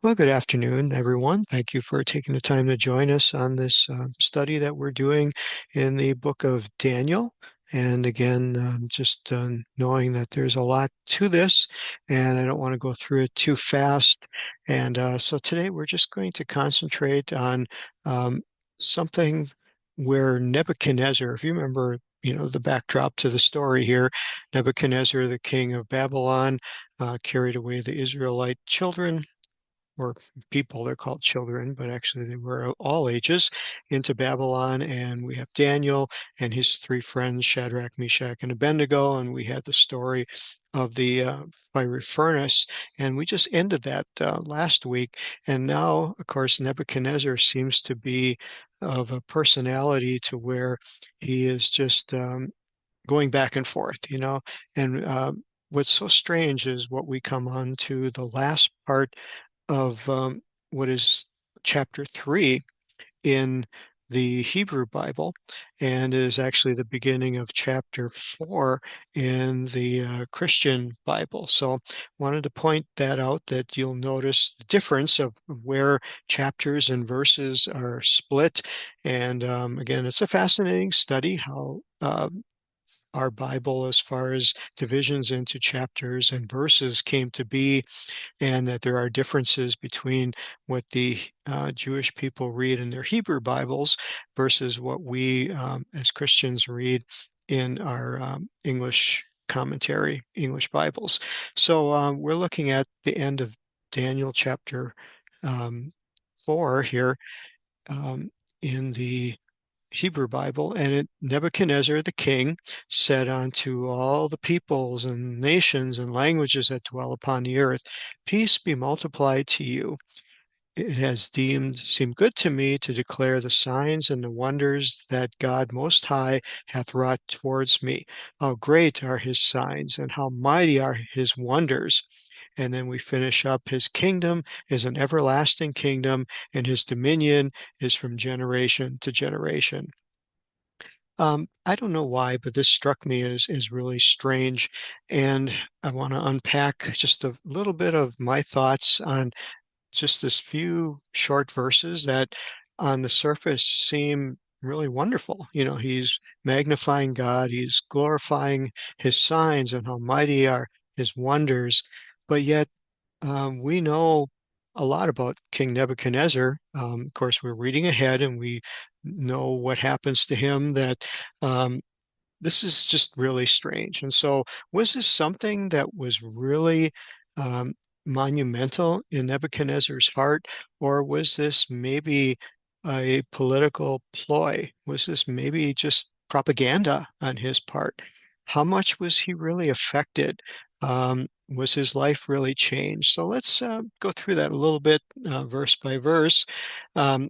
Well, good afternoon, everyone. Thank you for taking the time to join us on this study that we're doing in the book of Daniel. And again, just knowing that there's a lot to this, and I don't want to go through it too fast. And so today we're just going to concentrate on um, something where Nebuchadnezzar, if you remember, the backdrop to the story here, Nebuchadnezzar, the king of Babylon, carried away the Israelite children or people, they're called children, but actually they were all ages, into Babylon. And we have Daniel and his three friends, Shadrach, Meshach, and Abednego. And we had the story of the fiery furnace. And we just ended that last week. And now, of course, Nebuchadnezzar seems to be of a personality to where he is just going back and forth. And what's so strange is what we come on to the last part of what is chapter 3 in the Hebrew Bible, and is actually the beginning of chapter 4 in the Christian Bible. So wanted to point that out, that you'll notice the difference of where chapters and verses are split. And again, it's a fascinating study how our Bible, as far as divisions into chapters and verses, came to be, and that there are differences between what the Jewish people read in their Hebrew Bibles versus what we as Christians read in our English commentary, English Bibles. So we're looking at the end of Daniel chapter um, 4 here in the Hebrew Bible, and Nebuchadnezzar the king said unto all the peoples and nations and languages that dwell upon the earth, peace be multiplied to you. It has seemed good to me to declare the signs and the wonders that God Most High hath wrought towards me. How great are his signs, and how mighty are his wonders. And then we finish up, his kingdom is an everlasting kingdom, and his dominion is from generation to generation. I don't know why, but this struck me as really strange, and I want to unpack just a little bit of my thoughts on just this few short verses that on the surface seem really wonderful. He's magnifying God, he's glorifying his signs and how mighty are his wonders, but yet we know a lot about King Nebuchadnezzar. Of course, we're reading ahead and we know what happens to him, that this is just really strange. And so, was this something that was really um, monumental in Nebuchadnezzar's heart, or was this maybe a political ploy? Was this maybe just propaganda on his part? How much was he really affected? Was his life really changed? So let's go through that a little bit, verse by verse. Um,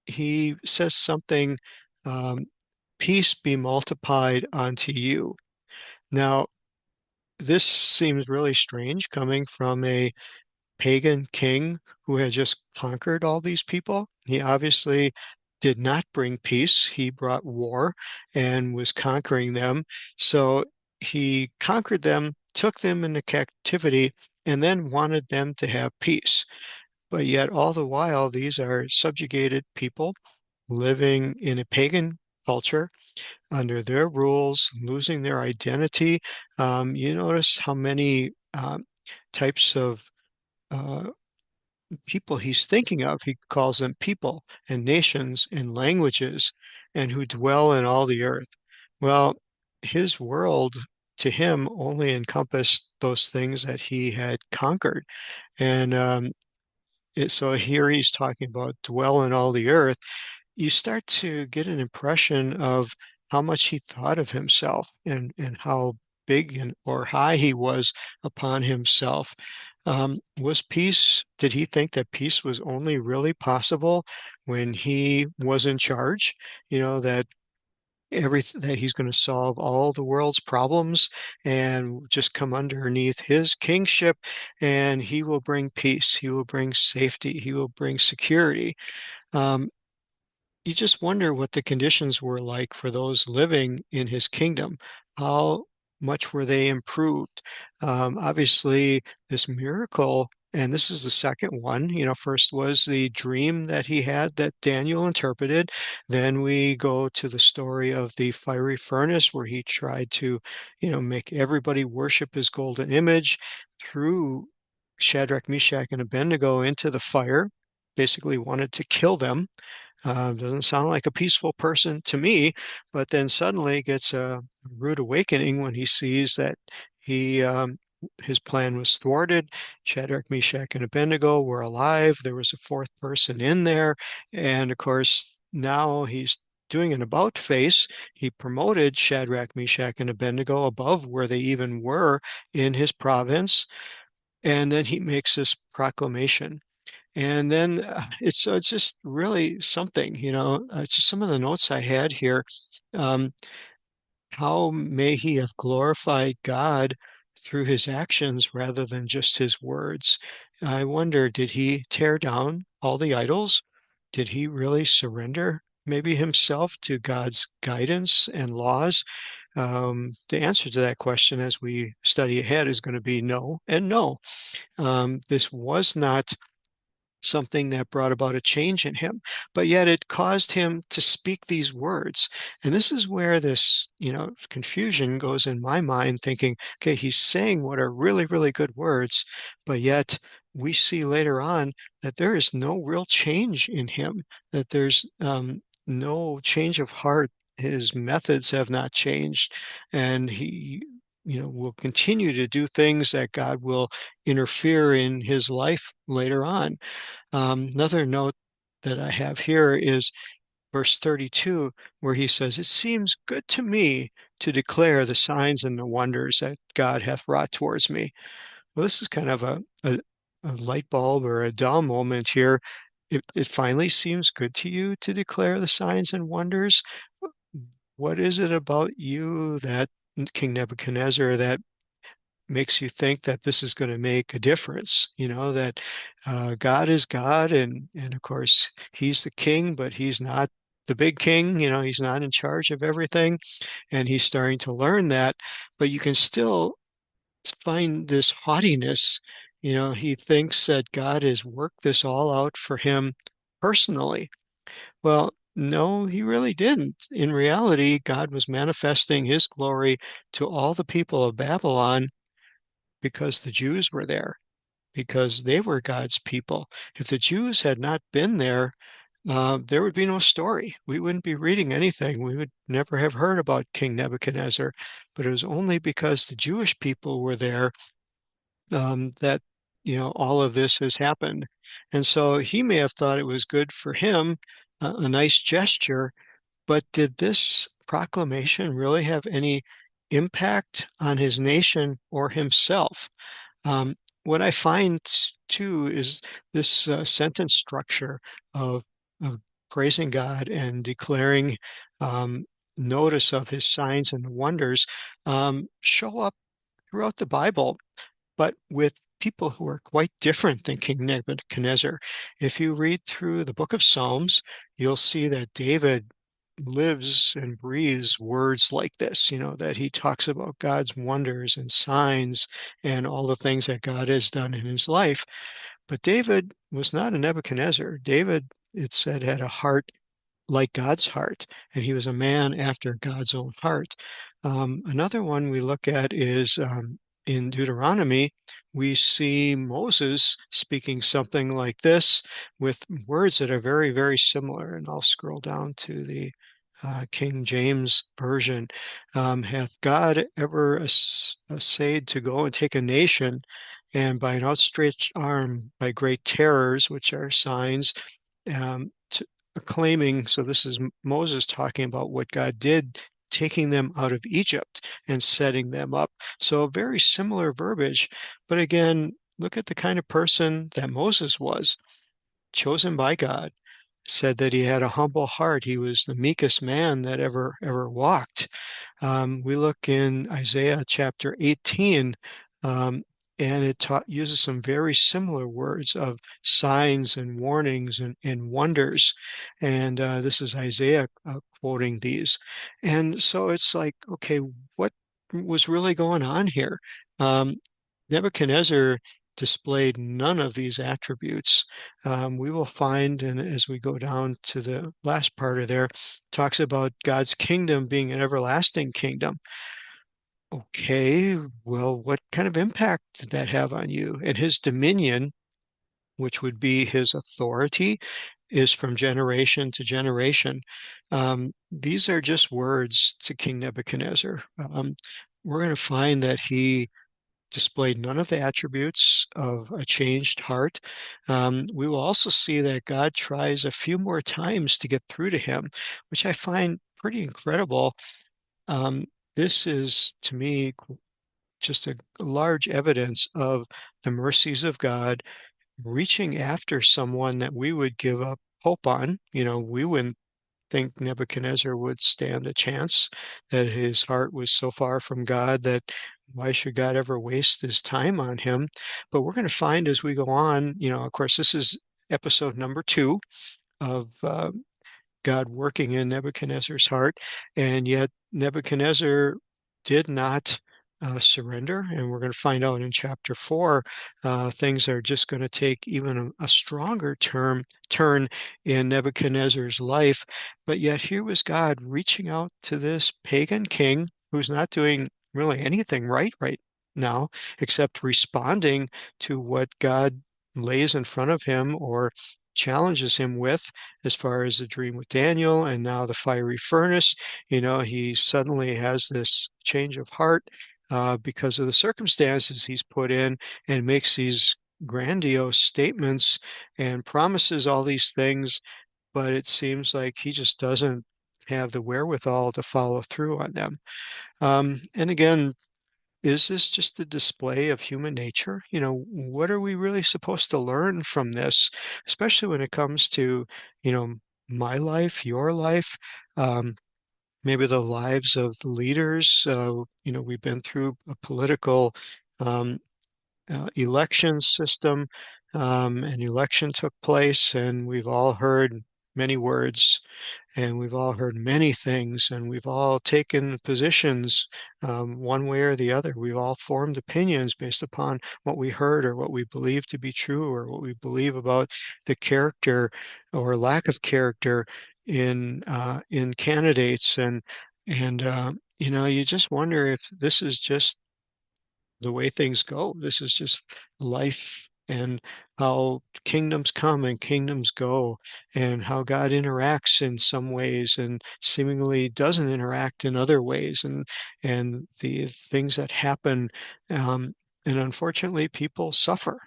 he says something. Um, Peace be multiplied unto you. Now, this seems really strange coming from a pagan king who had just conquered all these people. He obviously did not bring peace. He brought war and was conquering them. So he conquered them, took them into captivity, and then wanted them to have peace. But yet, all the while, these are subjugated people living in a pagan culture under their rules, losing their identity. You notice how many types of uh, people he's thinking of. He calls them people and nations and languages and who dwell in all the earth. Well, his world to him only encompassed those things that he had conquered. And so here he's talking about dwell in all the earth. You start to get an impression of how much he thought of himself, and how big or high he was upon himself. Did he think that peace was only really possible when he was in charge? That that he's going to solve all the world's problems and just come underneath his kingship, and he will bring peace, he will bring safety, he will bring security. Um, you just wonder what the conditions were like for those living in his kingdom. How much were they improved? Obviously, this miracle And this is the second one. First was the dream that he had that Daniel interpreted. Then we go to the story of the fiery furnace where he tried to, make everybody worship his golden image, threw Shadrach, Meshach, and Abednego into the fire, basically wanted to kill them. Doesn't sound like a peaceful person to me, but then suddenly gets a rude awakening when he sees that he his plan was thwarted. Shadrach, Meshach, and Abednego were alive. There was a fourth person in there, and of course now he's doing an about face. He promoted Shadrach, Meshach, and Abednego above where they even were in his province, and then he makes this proclamation. And then it's just really something, it's just some of the notes I had here. Um, how may he have glorified God through his actions rather than just his words? I wonder, did he tear down all the idols? Did he really surrender maybe himself to God's guidance and laws? The answer to that question as we study ahead is going to be no and no. This was not something that brought about a change in him, but yet it caused him to speak these words. And this is where this, confusion goes in my mind, thinking, okay, he's saying what are really, really good words, but yet we see later on that there is no real change in him, that there's no change of heart. His methods have not changed, and he, will continue to do things that God will interfere in his life later on. Another note that I have here is verse 32, where he says, "It seems good to me to declare the signs and the wonders that God hath wrought towards me." Well, this is kind of a light bulb or a dull moment here. It finally seems good to you to declare the signs and wonders. What is it about you that King Nebuchadnezzar that makes you think that this is going to make a difference, that God is God, and of course he's the king, but he's not the big king, he's not in charge of everything, and he's starting to learn that, but you can still find this haughtiness. He thinks that God has worked this all out for him personally. Well, no, he really didn't. In reality, God was manifesting his glory to all the people of Babylon because the Jews were there, because they were God's people. If the Jews had not been there, there would be no story. We wouldn't be reading anything. We would never have heard about King Nebuchadnezzar. But it was only because the Jewish people were there that all of this has happened. And so he may have thought it was good for him, a nice gesture. But did this proclamation really have any impact on his nation or himself? Um, what I find too is this sentence structure of, of praising God and declaring um, notice of his signs and wonders show up throughout the Bible, but with people who are quite different than King Nebuchadnezzar. If you read through the book of Psalms, you'll see that David lives and breathes words like this, that he talks about God's wonders and signs and all the things that God has done in his life. But David was not a Nebuchadnezzar. David, it said, had a heart like God's heart, and he was a man after God's own heart. Another one we look at is in Deuteronomy, we see Moses speaking something like this with words that are very, very similar. And I'll scroll down to the King James Version. Hath God ever essayed to go and take a nation, and by an outstretched arm, by great terrors, which are signs, to claiming, so this is Moses talking about what God did, taking them out of Egypt and setting them up. So very similar verbiage. But again, look at the kind of person that Moses was, chosen by God, said that he had a humble heart. He was the meekest man that ever walked. We look in Isaiah chapter 18, um, and it uses some very similar words of signs and warnings and wonders. And this is Isaiah quoting these. And so it's like, okay, what was really going on here? Um, Nebuchadnezzar displayed none of these attributes. We will find, and as we go down to the last part of there, talks about God's kingdom being an everlasting kingdom. Okay, well, what kind of impact did that have on you? And his dominion, which would be his authority, is from generation to generation. These are just words to King Nebuchadnezzar. We're going to find that he displayed none of the attributes of a changed heart. We will also see that God tries a few more times to get through to him, which I find pretty incredible. Um, this is, to me, just a large evidence of the mercies of God reaching after someone that we would give up hope on. We wouldn't think Nebuchadnezzar would stand a chance, that his heart was so far from God that why should God ever waste his time on him? But we're going to find as we go on, of course, this is episode number 2 of God working in Nebuchadnezzar's heart, and yet Nebuchadnezzar did not surrender. And we're going to find out in chapter 4, things are just going to take even a stronger turn in Nebuchadnezzar's life. But yet here was God reaching out to this pagan king who's not doing really anything right now, except responding to what God lays in front of him or challenges him with, as far as the dream with Daniel and now the fiery furnace. He suddenly has this change of heart because of the circumstances he's put in, and makes these grandiose statements and promises all these things, but it seems like he just doesn't have the wherewithal to follow through on them. And again, is this just a display of human nature? What are we really supposed to learn from this, especially when it comes to, you know, my life, your life, um, maybe the lives of the leaders? We've been through a political um, election system. An election took place, and we've all heard many words, and we've all heard many things, and we've all taken positions one way or the other. We've all formed opinions based upon what we heard or what we believe to be true or what we believe about the character or lack of character in candidates. And you just wonder if this is just the way things go. This is just life, and how kingdoms come and kingdoms go, and how God interacts in some ways and seemingly doesn't interact in other ways, and the things that happen. Um, and unfortunately, people suffer.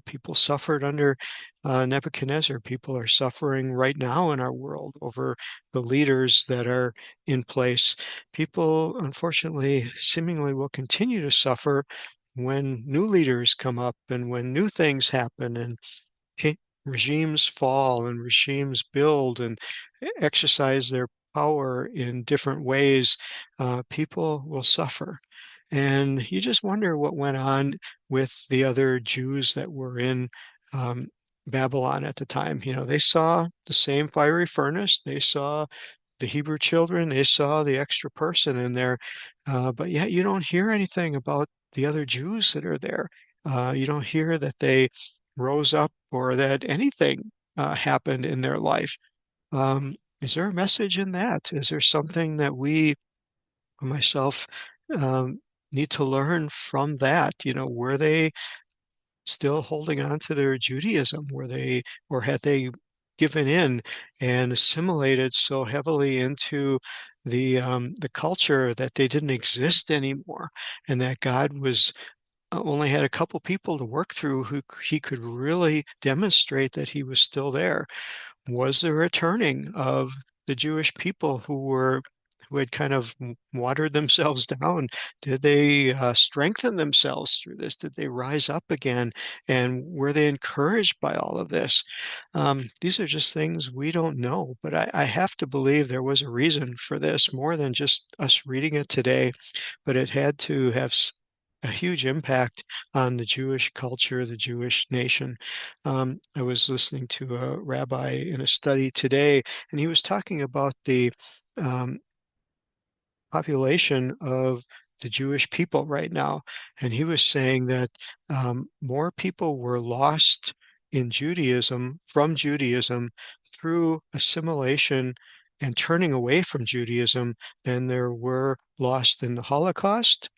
People suffered under Nebuchadnezzar. People are suffering right now in our world over the leaders that are in place. People, unfortunately, seemingly will continue to suffer when new leaders come up and when new things happen, and regimes fall and regimes build and exercise their power in different ways. People will suffer. And you just wonder what went on with the other Jews that were in um, Babylon at the time. They saw the same fiery furnace. They saw the Hebrew children, they saw the extra person in there, but yet you don't hear anything about the other Jews that are there. You don't hear that they rose up or that anything happened in their life. Is there a message in that? Is there something that we, myself, um, need to learn from that? Were they still holding on to their Judaism? Or had they given in and assimilated so heavily into the culture that they didn't exist anymore, and that God was only had a couple people to work through who he could really demonstrate that he was still there? Was there a turning of the Jewish people who had kind of watered themselves down? Did they strengthen themselves through this? Did they rise up again? And were they encouraged by all of this? These are just things we don't know, but I have to believe there was a reason for this, more than just us reading it today, but it had to have a huge impact on the Jewish culture, the Jewish nation. I was listening to a rabbi in a study today, and he was talking about the um, population of the Jewish people right now. And he was saying that more people were lost in Judaism, from Judaism, through assimilation and turning away from Judaism than there were lost in the Holocaust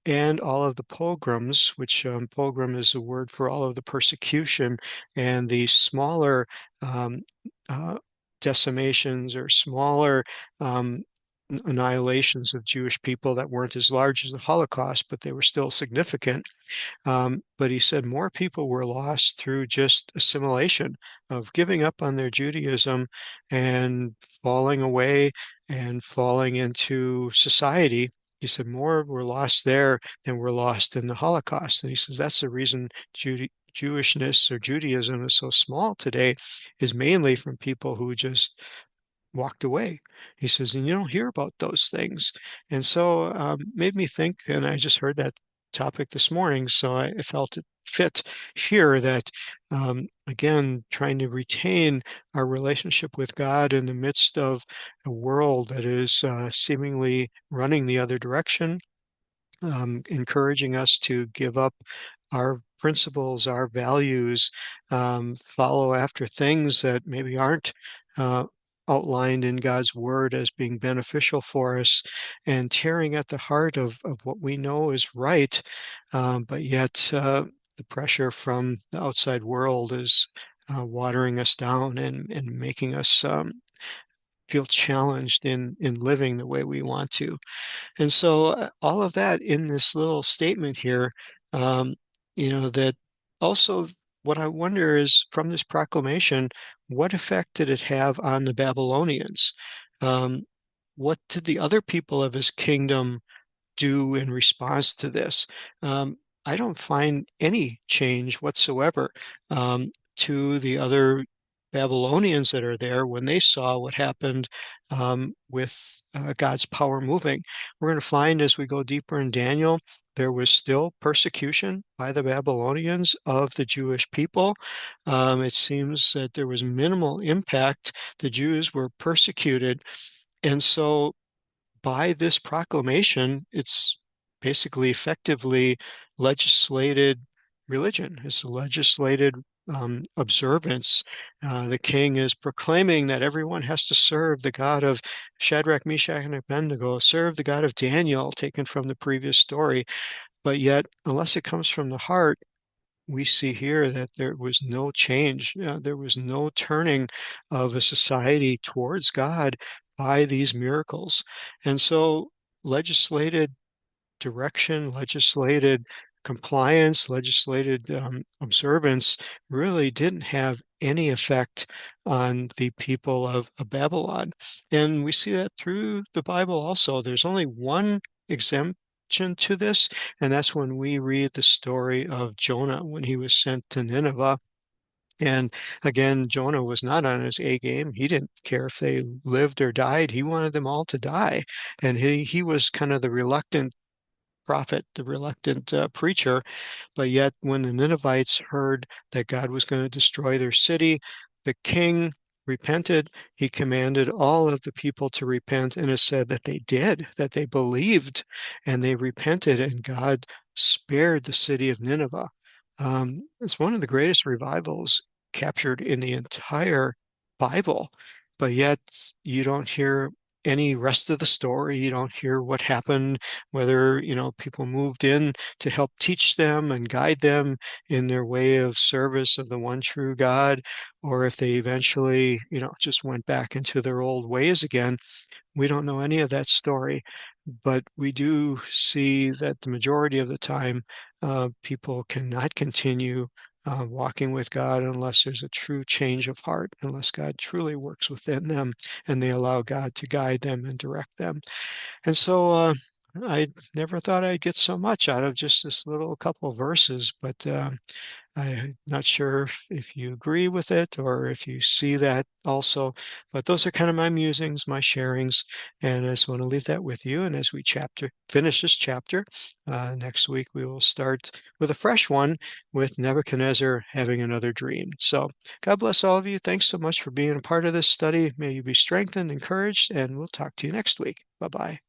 and all of the pogroms, which pogrom is a word for all of the persecution and the smaller um, uh, decimations or smaller um, annihilations of Jewish people that weren't as large as the Holocaust, but they were still significant. But he said more people were lost through just assimilation of giving up on their Judaism and falling away and falling into society. He said more were lost there than were lost in the Holocaust. And he says that's the reason Jewishness or Judaism is so small today, is mainly from people who just walked away. He says, and you don't hear about those things. And so made me think, and I just heard that topic this morning, so I felt it fit here that, again, trying to retain our relationship with God in the midst of a world that is seemingly running the other direction, encouraging us to give up our principles, our values, follow after things that maybe aren't uh, outlined in God's word as being beneficial for us, and tearing at the heart of what we know is right, but yet the pressure from the outside world is watering us down and making us feel challenged in living the way we want to. And so all of that in this little statement here, um, that also what I wonder is from this proclamation, what effect did it have on the Babylonians? Um, what did the other people of his kingdom do in response to this? Um, I don't find any change whatsoever to the other Babylonians that are there when they saw what happened with God's power moving. We're going to find as we go deeper in Daniel, there was still persecution by the Babylonians of the Jewish people. It seems that there was minimal impact. The Jews were persecuted. And so by this proclamation, it's basically effectively legislated religion. It's a legislated observance. The king is proclaiming that everyone has to serve the God of Shadrach, Meshach, and Abednego, serve the God of Daniel, taken from the previous story. But yet, unless it comes from the heart, we see here that there was no change. There was no turning of a society towards God by these miracles. And so legislated direction, legislated compliance, legislated observance really didn't have any effect on the people of Babylon. And we see that through the Bible also. There's only one exemption to this, and that's when we read the story of Jonah when he was sent to Nineveh. And again, Jonah was not on his A game. He didn't care if they lived or died. He wanted them all to die. And he was kind of the reluctant prophet, the reluctant preacher. But yet, when the Ninevites heard that God was going to destroy their city, the king repented. He commanded all of the people to repent, and it said that they did, that they believed, and they repented, and God spared the city of Nineveh. It's one of the greatest revivals captured in the entire Bible, but yet you don't hear any rest of the story. You don't hear what happened, whether, people moved in to help teach them and guide them in their way of service of the one true God, or if they eventually, just went back into their old ways again. We don't know any of that story, but we do see that the majority of the time, people cannot continue walking with God unless there's a true change of heart, unless God truly works within them and they allow God to guide them and direct them. And so I never thought I'd get so much out of just this little couple of verses, but I'm not sure if you agree with it or if you see that also, but those are kind of my musings, my sharings, and I just want to leave that with you. And as we finish this chapter, next week we will start with a fresh one with Nebuchadnezzar having another dream. So God bless all of you. Thanks so much for being a part of this study. May you be strengthened, encouraged, and we'll talk to you next week. Bye-bye.